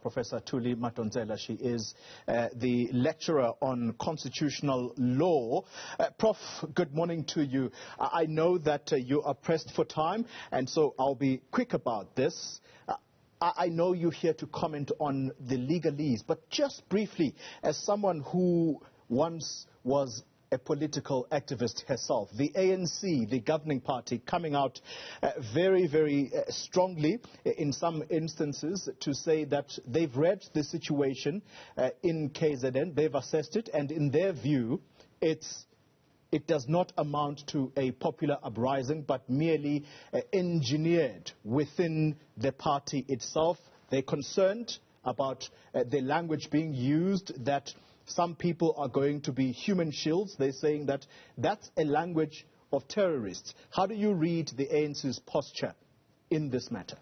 Professor Thuli Madonsela. She is the lecturer on constitutional law. Prof, good morning to you. I know that you are pressed for time, and so I'll be quick about this. I know you're here to comment on the legalese, but just briefly, as someone who once was a political activist herself, the ANC, the governing party, coming out very strongly in some instances to say that they've read the situation in KZN, they've assessed it, and in their view, it does not amount to a popular uprising, but merely engineered within the party itself. They're concerned about the language being used, that some people are going to be human shields. They're saying that that's a language of terrorists. How do you read the ANC's posture in this matter?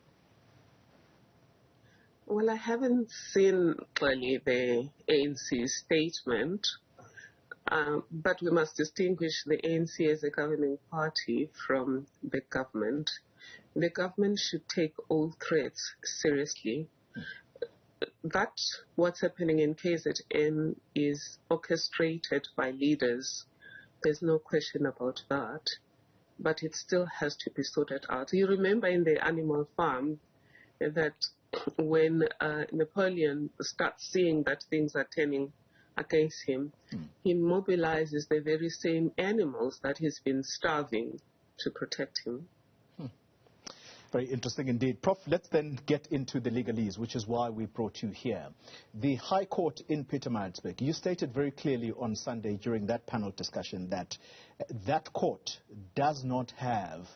Well, I haven't seen clearly the ANC statement, but we must distinguish the ANC as a governing party from the government. The government should take all threats seriously. That what's happening in KZN is orchestrated by leaders. There's no question about that. But it still has to be sorted out. You remember in the animal farm that when Napoleon starts seeing that things are turning against him, he mobilizes the very same animals that he's been starving to protect him. Very interesting indeed. Prof, let's then get into the legalese, which is why we brought you here. The High Court in Pietermaritzburg, you stated very clearly on Sunday during that panel discussion that that court does not have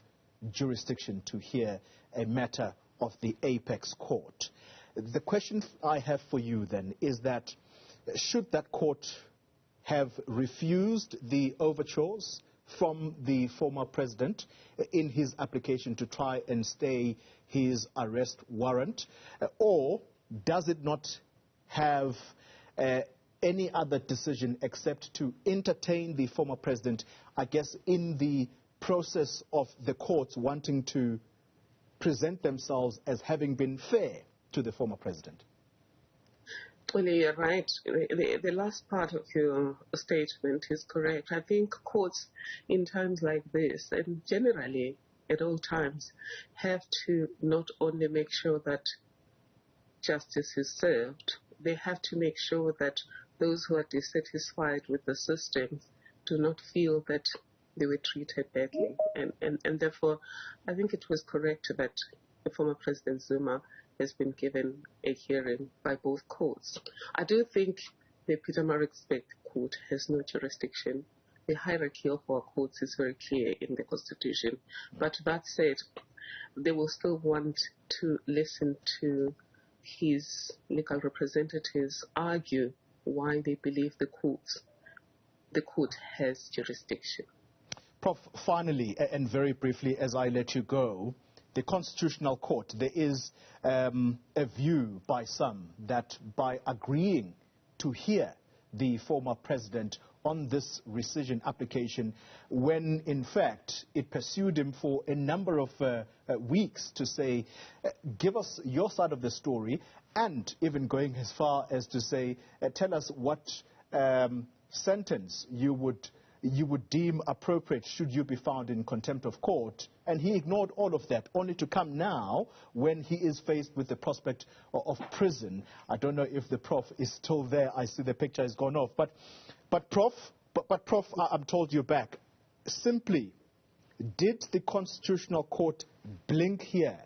jurisdiction to hear a matter of the apex court. The question I have for you then is that should that court have refused the overtures from the former president in his application to try and stay his arrest warrant, or does it not have any other decision except to entertain the former president, I guess, in the process of the courts wanting to present themselves as having been fair to the former president? Well, you're right. The last part of your statement is correct. I think courts in times like this, and generally at all times, have to not only make sure that justice is served, they have to make sure that those who are dissatisfied with the system do not feel that they were treated badly. And therefore, I think it was correct that the former President Zuma has been given a hearing by both courts. I do think the Pietermaritzburg court has no jurisdiction. The hierarchy of our courts is very clear in the Constitution. But that said, they will still want to listen to his legal representatives argue why they believe the court has jurisdiction. Prof, finally, and very briefly as I let you go, the Constitutional Court, there is a view by some that by agreeing to hear the former president on this rescission application, when in fact it pursued him for a number of weeks to say, give us your side of the story, and even going as far as to say, tell us what sentence you would deem appropriate should you be found in contempt of court. And he ignored all of that, only to come now when he is faced with the prospect of prison. I don't know if the Prof is still there. I see the picture has gone off. But Prof, I'm told you're back. Simply, did the Constitutional Court blink here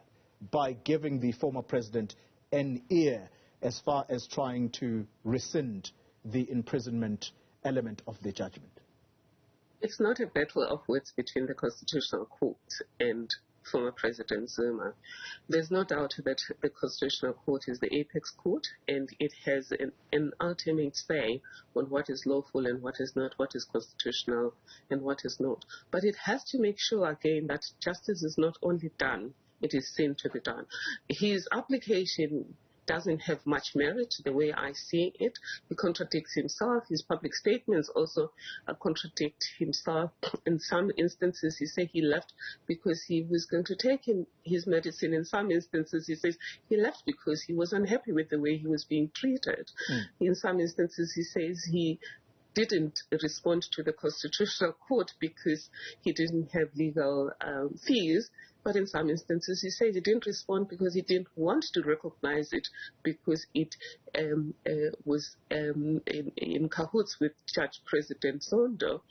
by giving the former president an ear as far as trying to rescind the imprisonment element of the judgment? It's not a battle of words between the Constitutional Court and former President Zuma. There's no doubt that the Constitutional Court is the apex court, and it has an ultimate say on what is lawful and what is not, what is constitutional and what is not. But it has to make sure, again, that justice is not only done, it is seen to be done. His application doesn't have much merit the way I see it. He contradicts himself. His public statements also contradict himself. In some instances, he said he left because he was going to take his medicine. In some instances, he says he left because he was unhappy with the way he was being treated. In some instances, he says he didn't respond to the Constitutional Court because he didn't have legal fees. But in some instances, he said he didn't respond because he didn't want to recognize it because it was in cahoots with Judge President Zondo.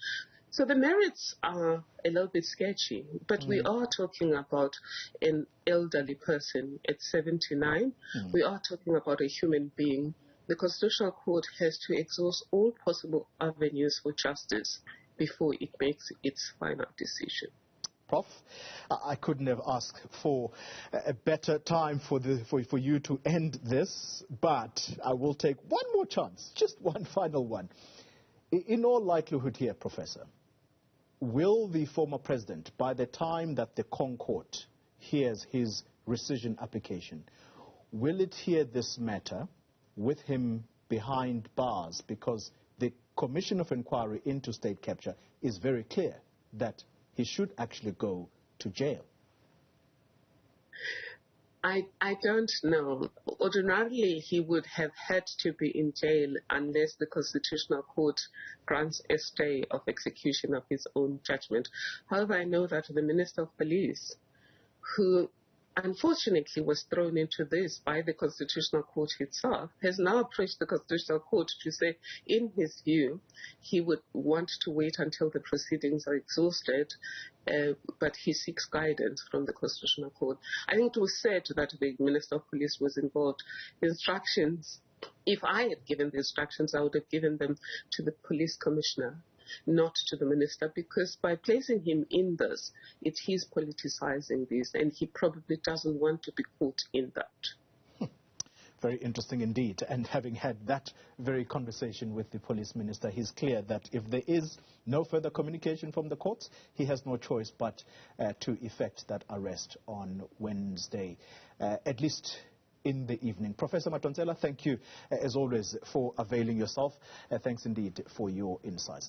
So the merits are a little bit sketchy, but we are talking about an elderly person at 79. We are talking about a human being. The Constitutional Court has to exhaust all possible avenues for justice before it makes its final decision. Prof, I couldn't have asked for a better time for you to end this, but I will take one more chance, just one final one. In all likelihood here, Professor, will the former president, by the time that the Concord hears his rescission application, will it hear this matter with him behind bars? Because the Commission of Inquiry into State Capture is very clear that he should actually go to jail. I don't know. Ordinarily, he would have had to be in jail unless the Constitutional Court grants a stay of execution of his own judgment. However, I know that the Minister of Police, who unfortunately was thrown into this by the Constitutional Court itself, has now approached the Constitutional Court to say, in his view, he would want to wait until the proceedings are exhausted, but he seeks guidance from the Constitutional Court. I think it was said that the Minister of Police was involved. The instructions, if I had given the instructions, I would have given them to the police commissioner, not to the minister, because by placing him in this, he's politicizing this, and he probably doesn't want to be caught in that. Very interesting indeed. And having had that very conversation with the police minister, he's clear that if there is no further communication from the courts, he has no choice but to effect that arrest on Wednesday, at least in the evening. Professor Madonsela, thank you as always for availing yourself. Thanks indeed for your insights.